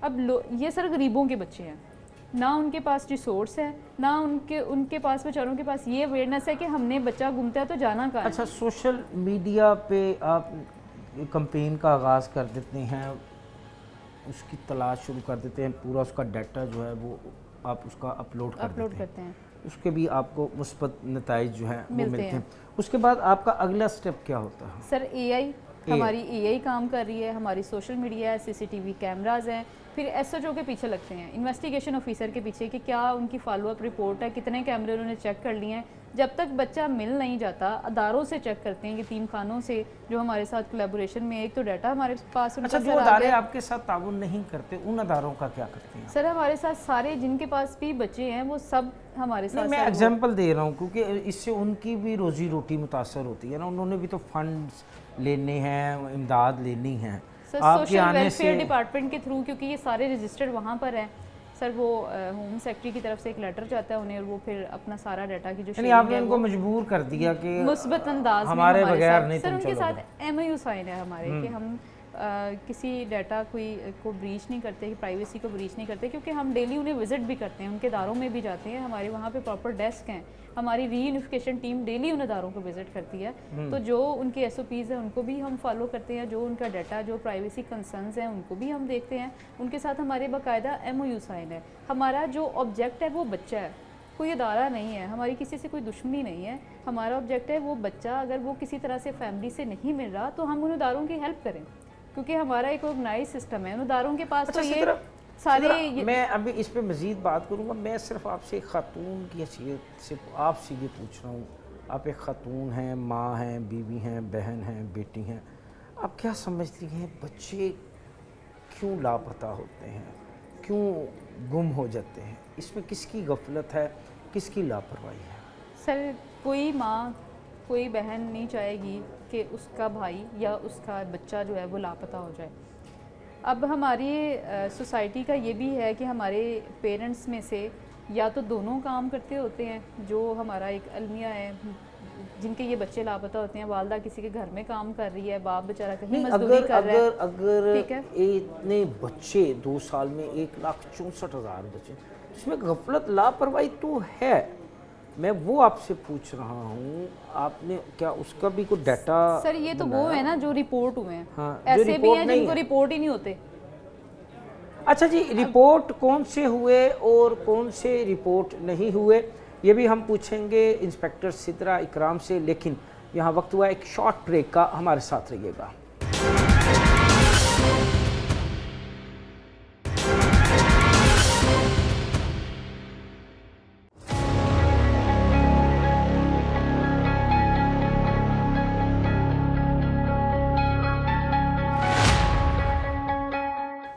اب یہ سر غریبوں کے بچے ہیں, نہ ان کے پاس ریسورس ہے, نہ ان کے پاس بیچاروں کے پاس یہ اویئرنیس ہے کہ ہم نے بچہ گھومتا ہے تو جانا کہاں ہے. اچھا, سوشل میڈیا پہ آپ کمپین کا آغاز کر دیتے ہیں, اس کی تلاش شروع کر دیتے ہیں, پورا اس کا ڈیٹا جو ہے وہ آپ اس کا اپلوڈ کرتے ہیں, اس کے بھی آپ کو مثبت نتائج جو ہیں وہ ملتے ہیں. اس کے بعد آپ کا اگلا سٹیپ کیا ہوتا ہے؟ سر اے آئی, ہماری اے آئی کام کر رہی ہے, ہماری سوشل میڈیا ہے, سی سی ٹی وی کیمراز ہیں, پھر ایس ایچ او کے پیچھے لگتے ہیں, انویسٹیگیشن آفیسر کے پیچھے کہ کیا ان کی فالو اپ رپورٹ ہے, کتنے کیمرے انہوں نے چیک کر لیے ہیں. جب تک بچہ مل نہیں جاتا اداروں سے چیک کرتے ہیں, یتیم خانوں سے جو ہمارے ساتھ کولیبوریشن میں, ایک تو ڈیٹا ہمارے پاس. اچھا, جو ادارے آپ کے ساتھ تعاون نہیں کرتے ان اداروں کا کیا کرتے ہیں؟ سر ہمارے ساتھ سارے جن کے پاس بھی بچے ہیں وہ سب ہمارے ساتھ. میں ایگزامپل دے رہا ہوں کیونکہ اس سے ان کی بھی روزی روٹی متاثر ہوتی ہے نا, انہوں نے بھی تو فنڈز لینے ہیں, امداد لینی ہے. سوشل ویلفیئر ڈپارٹمنٹ کے تھرو, کیونکہ یہ سارے رجسٹرڈ وہاں پر ہیں سر, وہ ہوم سیکٹری کی طرف سے ایک لیٹر جاتا ہے انہیں, اور وہ پھر اپنا سارا ڈیٹا کی جو یعنی آپ نے ان کو مجبور کر دیا کہ مثبت انداز ہمارے بغیر نہیں. سر ان کے ساتھ ایم او یو سائن ہے ہمارے کہ ہم کسی ڈیٹا کو بریچ نہیں کرتے, پرائیویسی کو بریچ نہیں کرتے, کیونکہ ہم ڈیلی انہیں وزٹ بھی کرتے ہیں, ان کے اداروں میں بھی جاتے ہیں, ہمارے وہاں پہ پراپر ڈیسک ہیں, ہماری ری یونیفیکیشن ٹیم ڈیلی ان اداروں کو وزٹ کرتی ہے. تو جو ان کے ایس او پیز ہیں ان کو بھی ہم فالو کرتے ہیں, جو ان کا ڈیٹا, جو پرائیویسی کنسرنز ہیں ان کو بھی ہم دیکھتے ہیں. ان کے ساتھ ہمارے باقاعدہ ایم او یو سائن ہے. ہمارا جو آبجیکٹ ہے وہ بچہ ہے, کوئی ادارہ نہیں ہے, ہماری کسی سے کوئی دشمنی نہیں ہے. ہمارا آبجیکٹ ہے وہ بچہ, اگر وہ کسی طرح سے فیملی سے نہیں مل رہا تو ہم ان اداروں کی ہیلپ کریں, کیونکہ ہمارا ایک آرگنائز سسٹم ہے. ان اداروں کے پاس تو یہ سارے. میں ابھی اس پہ مزید بات کروں گا, میں صرف آپ سے ایک خاتون کی حیثیت سے آپ سے یہ پوچھ رہا ہوں. آپ ایک خاتون ہیں, ماں ہیں, بیوی ہیں, بہن ہیں, بیٹی ہیں, آپ کیا سمجھتی ہیں بچے کیوں لاپتہ ہوتے ہیں, کیوں گم ہو جاتے ہیں؟ اس میں کس کی غفلت ہے, کس کی لاپرواہی ہے؟ سر کوئی ماں, کوئی بہن نہیں چاہے گی کہ اس کا بھائی یا اس کا بچہ جو ہے وہ لاپتہ ہو جائے. اب ہماری سوسائٹی کا یہ بھی ہے کہ ہمارے پیرنٹس میں سے یا تو دونوں کام کرتے ہوتے ہیں, جو ہمارا ایک المیہ ہے جن کے یہ بچے لاپتہ ہوتے ہیں. والدہ کسی کے گھر میں کام کر رہی ہے, باپ بیچارہ کہیں مزدوری کر رہا ہے. اگر اتنے بچے 2 سال میں 1,64,000 بچے, اس میں غفلت لاپرواہی تو ہے, میں وہ آپ سے پوچھ رہا ہوں, آپ نے کیا اس کا بھی کوئی ڈیٹا؟ سر یہ تو وہ ہے نا جو رپورٹ ہوئے ہیں, ایسے بھی ہیں جن کو رپورٹ ہی نہیں ہوتے. اچھا جی, رپورٹ کون سے ہوئے اور کون سے رپورٹ نہیں ہوئے یہ بھی ہم پوچھیں گے انسپیکٹر سدرا اکرام سے, لیکن یہاں وقت ہوا ایک شارٹ بریک کا, ہمارے ساتھ رہیے گا.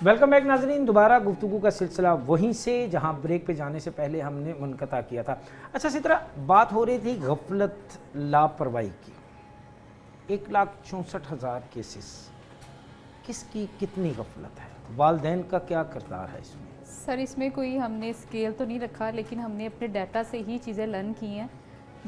ویلکم بیک ناظرین, دوبارہ گفتگو کا سلسلہ وہیں سے جہاں بریک پہ جانے سے پہلے ہم نے منقطع کیا تھا. اچھا سدرا, بات ہو رہی تھی غفلت لاپرواہی کی. 1,64,000 کیسز, کس کی کتنی غفلت ہے, والدین کا کیا کردار ہے اس میں؟ سر اس میں کوئی ہم نے اسکیل تو نہیں رکھا, لیکن ہم نے اپنے ڈیٹا سے ہی چیزیں لرن کی ہیں.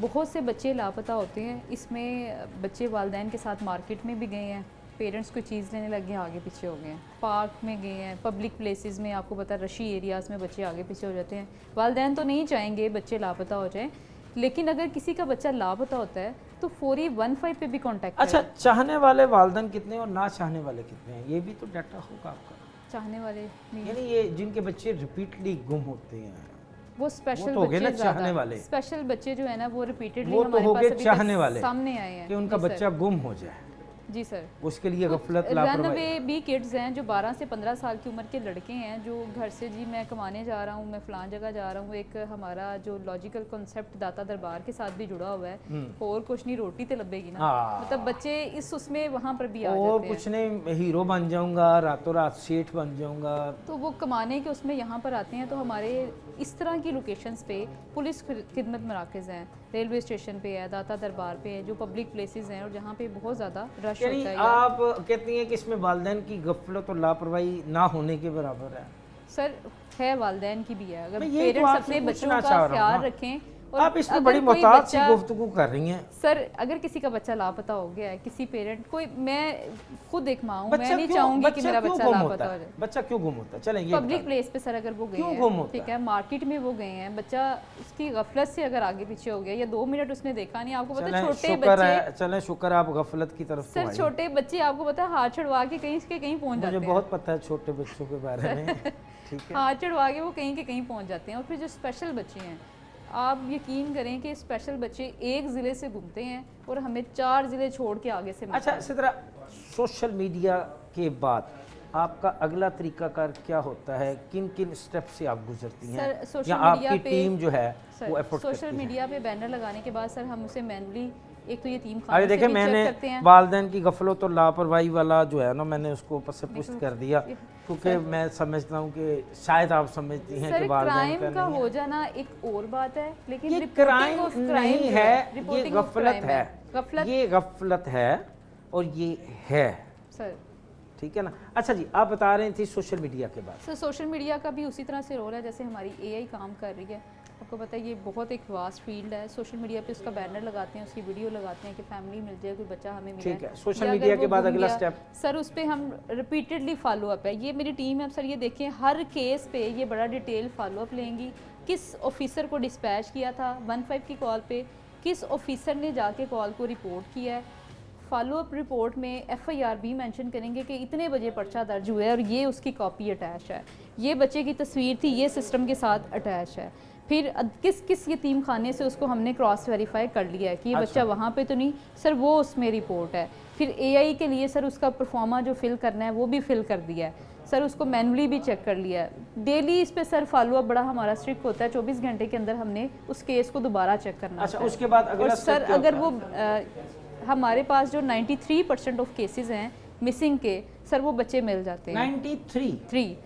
بہت سے بچے لاپتہ ہوتے ہیں, اس میں بچے والدین کے ساتھ مارکیٹ میں بھی گئے ہیں, پیرنٹس کوئی چیز لینے لگ گئے ہیں, آگے پیچھے ہو گئے ہیں, پارک میں گئے ہیں, پبلک پلیسز میں, آپ کو پتہ رشی ایریاز میں بچے آگے پیچھے ہو جاتے ہیں. والدین تو نہیں چاہیں گے بچے لاپتہ ہو جائیں, لیکن اگر کسی کا بچہ لاپتہ ہوتا ہے تو فوری 15 پہ بھی کانٹیکٹ کریں. اچھا, چاہنے والے والدین کتنے اور نہ چاہنے والے کتنے ہیں, یہ بھی تو ڈیٹا ہوگا آپ کا؟ چاہنے والے یعنی یہ جن کے بچے ریپیٹلی گم ہوتے ہیں وہ اسپیشل بچے, چاہنے والے اسپیشل بچے جو ہے نا وہ ریپیٹڈلی وہ تو ہو گئے چاہنے والے سامنے آئے ہیں کہ ان کا بچہ گم ہو جائے. جی سر, اس کے لیے غفلت رن لاپرواہی. اوے بھی کڈز ہیں جو 12 سے 15 سال کی عمر کے لڑکے ہیں, جو گھر سے جی میں کمانے جا رہا ہوں, میں فلان جگہ جا رہا ہوں. ایک ہمارا جو لاجیکل کنسیپٹ داتا دربار کے ساتھ بھی جڑا ہوا ہے, اور کچھ نہیں روٹی تو لبے گی نا, مطلب بچے اس میں وہاں پر بھی آ جاتے ہیں, اور کچھ نہیں ہیرو بن جاؤں گا, راتوں رات سیٹھ بن جاؤں گا, تو وہ کمانے کے اس میں یہاں پر آتے ہیں. تو ہمارے اس طرح کی لوکیشنز پہ پولیس خدمت مراکز ہیں, ریلوے اسٹیشن پہ ہے, داتا دربار پہ ہے, جو پبلک پلیسز ہیں اور جہاں پہ بہت زیادہ رش ہوتا ہے. آپ کہتی ہیں کہ اس میں والدین کی غفلت اور لاپرواہی نہ ہونے کے برابر ہے؟ سر ہے, والدین کی بھی ہے. اگر پیرنٹس اپنے بچوں کا خیال رکھیں, آپ اس میں اگر بڑی کوئی محتاط سی بچہ- گفتگو کر رہی ہیں. سر اگر کسی کا بچہ لاپتہ ہو گیا ہے، کسی پیرنٹ کوئی، میں خود ایک ماں ہوں، میں بچہ نہیں کیوں- چاہوں گی کہ بچہ میرا کیوں بچہ گم لاپتہ ہوتا ہو ہے؟ جائے. بچہ کیوں گم ہوتا ہے؟ چلیں یہ پبلک بتا دیں. پلیس پہ سر اگر وہ گئے کیوں ہیں، گم ہوتا ٹھیک ہے، مارکیٹ میں وہ گئے ہیں، بچہ اس کی غفلت سے اگر آگے پیچھے ہو گیا یا 2 منٹ اس نے دیکھا نہیں، آپ کو پتہ ہے چلیں چھوٹے شکر بچے، ہے، چلیں شکر ہے آپ غفلت کی طرف تو سر آئی. چھوٹے بچے آپ کو پتہ ہے ہاتھ چھڑوا کے کہیں سے کہیں پہنچ مجھے جاتے ہیں. بہت پتہ ہے چھوٹے بچوں کے بارے میں. ٹھیک ہے. ہاتھ چڑھوا کے وہ کہیں کے کہیں پہنچ جاتے ہیں. اور پھر جو اسپیشل بچے ہیں، آپ یقین کریں کہ اسپیشل بچے ایک ضلع سے گھومتے ہیں اور ہمیں 4 ضلع چھوڑ کے آگے سے اچھا اسی طرح سوشل میڈیا کے بعد آپ کا اگلا طریقہ کار کیا ہوتا ہے؟ کن کن سٹیپ سے آپ گزرتی ہیں سر سوشل یا آپ میڈیا کی پہ ٹیم جو ہے وہ ایفورٹ سوشل کرتی ہے؟ میڈیا پہ بینر لگانے کے بعد سر ہم اسے مینولی ایک تو یتیم ابھی خانوں سے دیکھیں بھی میں چیک نے کرتے ہیں. والدین کی غفلت اور لاپرواہی والا جو ہے نا میں نے اس کو اوپر سے پشت کر دیا کیونکہ میں سمجھتا ہوں کہ شاید آپ سمجھتی ہیں سر کہ والدین کرائم کا نہیں ہو جانا ایک اور بات ہے، لیکن یہ reporting کرائم of crime نہیں جو ہے، یہ reporting of غفلت crime ہے. غفلت یہ غفلت ہے اور یہ ہے. سر. ٹھیک ہے نا. اچھا جی آپ بتا رہی تھی سوشل میڈیا کے بعد. سر سوشل میڈیا کا بھی اسی طرح سے رول ہے جیسے ہماری اے آئی کام کر رہی ہے. آپ کو پتہ ہے یہ بہت ایک واسٹ فیلڈ ہے. سوشل میڈیا پہ اس کا بینر لگاتے ہیں، اس کی ویڈیو لگاتے ہیں کہ فیملی مل جائے، کوئی بچہ ہمیں ملا ٹھیک ہے. سوشل میڈیا کے بعد اگلا سٹیپ سر اس پہ ہم ریپیٹڈلی فالو اپ ہے. یہ میری ٹیم ہے سر، یہ دیکھیں ہر کیس پہ یہ بڑا ڈیٹیل فالو اپ لیں گی. کس آفیسر کو ڈسپیچ کیا تھا 15 کی کال پہ، کس آفیسر نے جا کے کال کو رپورٹ کیا ہے. فالو اپ رپورٹ میں ایف آئی آر بھی مینشن کریں گے کہ اتنے بجے پرچہ درج ہوا ہے اور یہ اس کی کاپی اٹیچ ہے، یہ بچے کی تصویر تھی، یہ سسٹم کے ساتھ اٹیچ ہے. پھر کس کس یتیم خانے سے اس کو ہم نے کراس ویریفائی کر لیا ہے کہ یہ بچہ وہاں پہ تو نہیں سر، وہ اس میں رپورٹ ہے. پھر اے آئی کے لیے سر اس کا پرفارما جو فل کرنا ہے وہ بھی فل کر دیا ہے سر، اس کو مینولی بھی چیک کر لیا ہے. ڈیلی اس پہ سر فالو اپ بڑا ہمارا اسٹرکٹ ہوتا ہے. 24 گھنٹے کے اندر ہم نے اس کیس کو دوبارہ چیک کرنا اچھا ہوتا ہے. اس کے بعد اور اگلا سر اگر وہ ہمارے پاس جو 93% آف کیسز ہیں مسنگ کے سر، وہ بچے مل جاتے ہیں.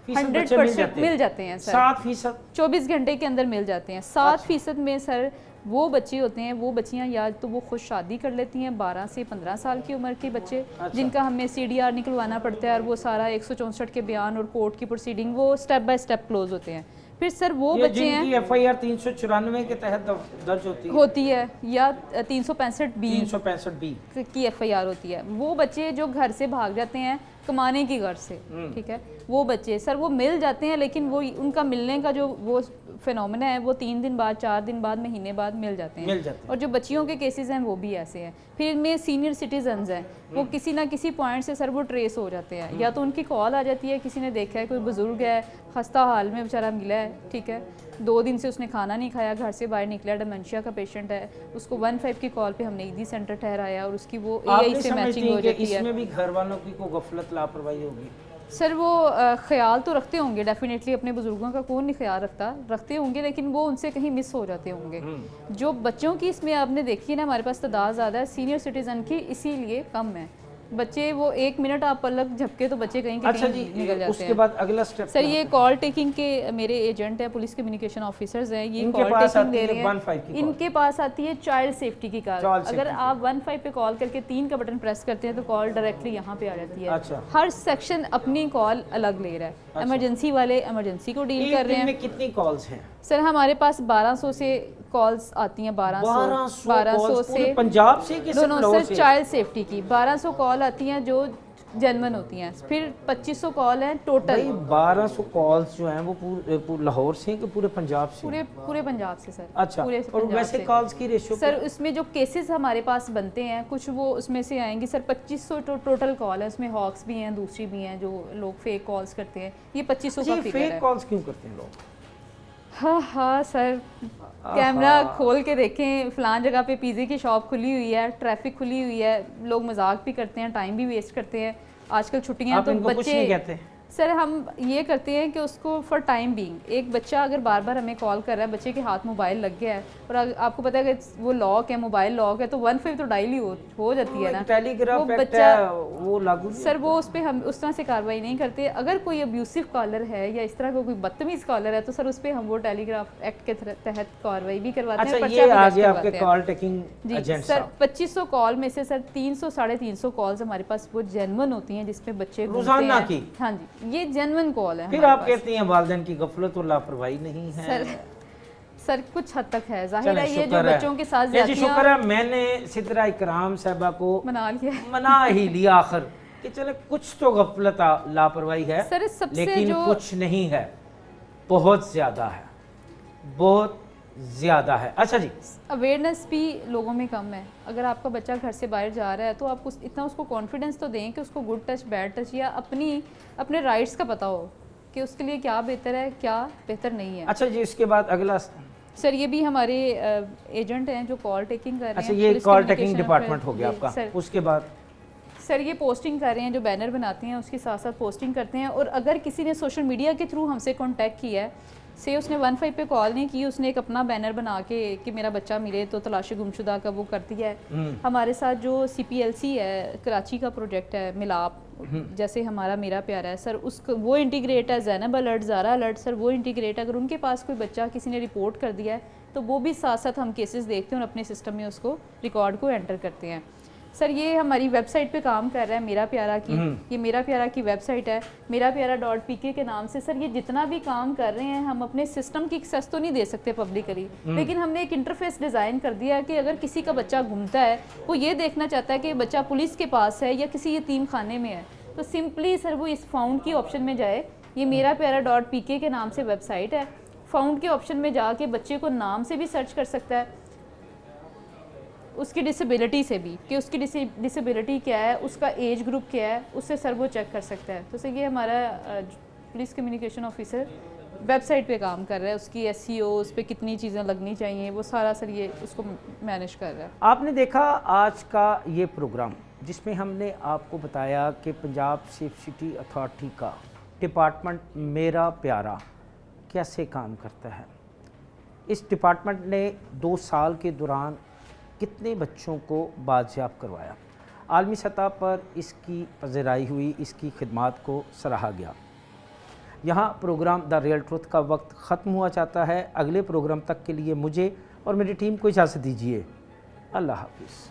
100% مل جاتے ہیں سر. 7%. 24 گھنٹے کے اندر مل جاتے ہیں. 7% میں سر وہ بچے ہوتے ہیں، وہ بچیاں یا تو وہ خود شادی کر لیتی ہیں 12 سے 15 سال کی عمر کے بچے جن کا ہمیں سی ڈی آر نکلوانا پڑتا ہے اور وہ سارا 164 کے بیان اور کورٹ کی پروسیڈنگ وہ سٹیپ بائی سٹیپ کلوز ہوتے ہیں. پھر سر وہ بچے ہیں ایف آئی آر 394 کے تحت درج ہوتی ہے یا 365 بی کی ایف آئی آر ہوتی ہے. وہ بچے جو گھر سے بھاگ جاتے ہیں کمانے کی غرض سے، ٹھیک ہے، وہ بچے سر وہ مل جاتے ہیں، لیکن وہ ان کا ملنے کا جو وہ فینومینا ہے وہ 3 دن بعد، 4 دن بعد، مہینے بعد مل جاتے ہیں. اور جو بچیوں کے کیسز ہیں وہ بھی ایسے ہیں. پھر ان میں سینئر سٹیزنز ہیں، وہ کسی نہ کسی پوائنٹ سے سر وہ ٹریس ہو جاتے ہیں. یا تو ان کی کال آ جاتی ہے، کسی نے دیکھا ہے کوئی بزرگ ہے خستہ حال میں بیچارہ ملا ہے، ٹھیک ہے، 2 دن سے اس نے کھانا نہیں کھایا، گھر سے باہر نکلا، ڈیمنشیا کا پیشنٹ ہے، اس کو 15 کی کال پہ ہم نے ایدی سینٹر ٹھہرایا اور اس کی وہ اے آئی سے میچنگ ہو جاتی ہے. اس میں بھی گھر والوں کی کوئی غفلت لاپرواہی ہوگی؟ سر وہ خیال تو رکھتے ہوں گے ڈیفینیٹلی، اپنے بزرگوں کا کون نہیں خیال رکھتے ہوں گے، لیکن وہ ان سے کہیں مس ہو جاتے ہوں گے. جو بچوں کی اس میں آپ نے دیکھی ہے نا ہمارے پاس تعداد زیادہ ہے، سینئر سٹیزن کی اسی لیے کم ہے. بچے وہ 1 منٹ آپ پلک جھپکے تو بچے کہیں اچھا جی نکل جاتے اس ہیں. کے بعد اگلا سٹیپ سر یہ کال ٹیکنگ کے میرے ایجنٹ ہیں، پولیس کمیونیکیشن آفیسرز ہیں، یہ کال ٹیکنگ دے رہے ہیں. ان کے پاس آتی ہے چائلڈ سیفٹی کی کال. اگر آپ 15 پہ کال کر کے 3 کا بٹن پریس کرتے ہیں تو کال ڈائریکٹلی یہاں پہ آ جاتی ہے. ہر سیکشن اپنی کال الگ لے رہا ہے. ایمرجنسی والے ایمرجنسی کو ڈیل کر رہے ہیں. کتنی کالز ہیں سر ہمارے پاس 1200 سے کالز آتی ہیں. 1200 سے پنجاب سے سر چائلڈ سیفٹی کی 1200 کال آتی ہیں جو جنون ہوتی ہیں. پھر 2500 کال ہیں ٹوٹل. 1200 کالز جو ہیں وہ لاہور سے ہیں کہ پورے پنجاب سے؟ پورے پنجاب سے سر. اچھا اور ویسے کالز کی ریشو سر اس میں جو کیسز ہمارے پاس بنتے ہیں کچھ وہ اس میں سے آئیں گی سر. 2500 ٹوٹل کال ہے، اس میں ہاکس بھی ہیں، دوسری بھی ہیں جو لوگ فیک کالز کرتے ہیں. یہ 2500 کا فگر ہے. فیک کالز کیوں کرتے ہیں لوگ؟ ہاں سر کیمرہ کھول کے دیکھیں فلان جگہ پہ پیزے کی شاپ کھلی ہوئی ہے، ٹریفک کھلی ہوئی ہے، لوگ مذاق بھی کرتے ہیں، ٹائم بھی ویسٹ کرتے ہیں. آج کل چھٹیاں تو بچے سر ہم یہ کرتے ہیں کہ اس کو فار ٹائم بینگ ایک بچہ اگر بار بار ہمیں کال کر رہا ہے، بچے کے ہاتھ موبائل لگ گیا ہے اور آپ کو پتہ ہے کہ وہ لاک ہے، موبائل لاک ہے، تو 15 تو ڈائل ہی ہو جاتی ہے نا. ٹیلیگراف ایکٹ ہے وہ لاگو سر وہ اس پہ ہم اس طرح سے کارروائی نہیں کرتے. اگر کوئی ابیوسو کالر ہے یا اس طرح کا کوئی بدتمیز کالر ہے تو سر اس پہ ہم وہ ٹیلیگراف ایکٹ کے تحت کارروائی بھی کرواتے ہیں. اچھا یہ آگے آپ کے کال ٹیکنگ ایجنٹ سر 2500 کال میں سے سر 300 350 کالز ہمارے پاس وہ جینون ہوتی ہیں جس پہ بچے روزانہ کی. ہاں جی یہ جینون کال ہے. پھر آپ کہتے ہیں والدین کی غفلت اور لاپرواہی نہیں ہے. سر کچھ حد تک ہے، ظاہر چلیں ہے یہ جو شکر ہے، بچوں کے ساتھ جی زیادتیاں شکر ہے میں نے سدرہ اکرام صاحبہ کو منا لیا، منا ہی لیا آخر کہ چلے کچھ تو غفلت لاپرواہی ہے سر سب سے لیکن جو کچھ نہیں ہے، بہت زیادہ ہے، بہت زیادہ ہے۔ اچھا جی، اویئرنیس بھی لوگوں میں کم ہے۔ اگر آپ کا بچہ گھر سے باہر جا رہا ہے تو آپ اتنا اس کو کانفیڈنس تو دیں کہ اس کو گڈ ٹچ بیڈ ٹچ یا اپنے رائٹس کا پتہ ہو کہ اس کے لیے کیا بہتر ہے کیا بہتر نہیں ہے۔ اچھا جی، اس کے بعد اگلا سر یہ بھی ہمارے ایجنٹ ہیں جو کال ٹیکنگ کر رہے ہیں۔ اچھا یہ کال ٹیکنگ ڈپارٹمنٹ ہو گیا آپ کا، اس کے بعد سر یہ پوسٹنگ کر رہے ہیں، جو بینر بناتے ہیں اس کے ساتھ ساتھ پوسٹنگ کرتے ہیں، اور اگر کسی نے سوشل میڈیا کے تھرو ہم سے کانٹیکٹ کیا ہے، سے اس نے 15 پہ کال نہیں کی، اس نے ایک اپنا بینر بنا کے کہ میرا بچہ ملے تو تلاش گمشدہ کا وہ کرتی ہے۔ ہمارے ساتھ جو CPLC ہے کراچی کا پروجیکٹ ہے ملاپ، جیسے ہمارا میرا پیارا ہے سر، اس کو وہ انٹیگریٹ ہے، زینب الرٹ، زارا الرٹ، سر وہ انٹیگریٹ ہے۔ اگر ان کے پاس کوئی بچہ کسی نے رپورٹ کر دیا ہے تو وہ بھی ساتھ ساتھ ہم کیسز دیکھتے ہیں اور اپنے سسٹم میں اس کو ریکارڈ کو انٹر کرتے ہیں۔ سر یہ ہماری ویب سائٹ پہ کام کر رہا ہے میرا پیارا کی، یہ میرا پیارا کی ویب سائٹ ہے میرا پیارا .pk کے نام سے۔ سر یہ جتنا بھی کام کر رہے ہیں ہم اپنے سسٹم کی ایکسیس تو نہیں دے سکتے پبلکلی، لیکن ہم نے ایک انٹرفیس ڈیزائن کر دیا ہے کہ اگر کسی کا بچہ گھومتا ہے، وہ یہ دیکھنا چاہتا ہے کہ بچہ پولیس کے پاس ہے یا کسی یتیم خانے میں ہے، تو سمپلی سر وہ اس فاؤنڈ کی آپشن میں جائے، یہ میرا پیارا .pk کے نام سے ویب سائٹ ہے، فاؤنڈ کے آپشن میں جا کے بچے کو نام سے بھی سرچ کر سکتا ہے، اس کی ڈسیبلٹی سے بھی کہ اس کی ڈسیبلٹی کیا ہے، اس کا ایج گروپ کیا ہے، اس سے سر وہ چیک کر سکتا ہے۔ تو سر یہ ہمارا police communication officer website پہ کام کر رہا ہے، اس کی SEO، اس پہ کتنی چیزیں لگنی چاہیے، وہ سارا سر یہ اس کو مینیج کر رہا ہے۔ آپ نے دیکھا آج کا یہ پروگرام جس میں ہم نے آپ کو بتایا کہ پنجاب سیف سٹی اتھارٹی کا ڈپارٹمنٹ میرا پیارا کیسے کام کرتا ہے۔ اس ڈپارٹمنٹ نے 2 سال کے دوران کتنے بچوں کو بازیاب کروایا، عالمی سطح پر اس کی پذیرائی ہوئی، اس کی خدمات کو سراہا گیا۔ یہاں پروگرام دا ریئل ٹروتھ کا وقت ختم ہوا چاہتا ہے۔ اگلے پروگرام تک کے لیے مجھے اور میری ٹیم کو اجازت دیجیے۔ اللہ حافظ۔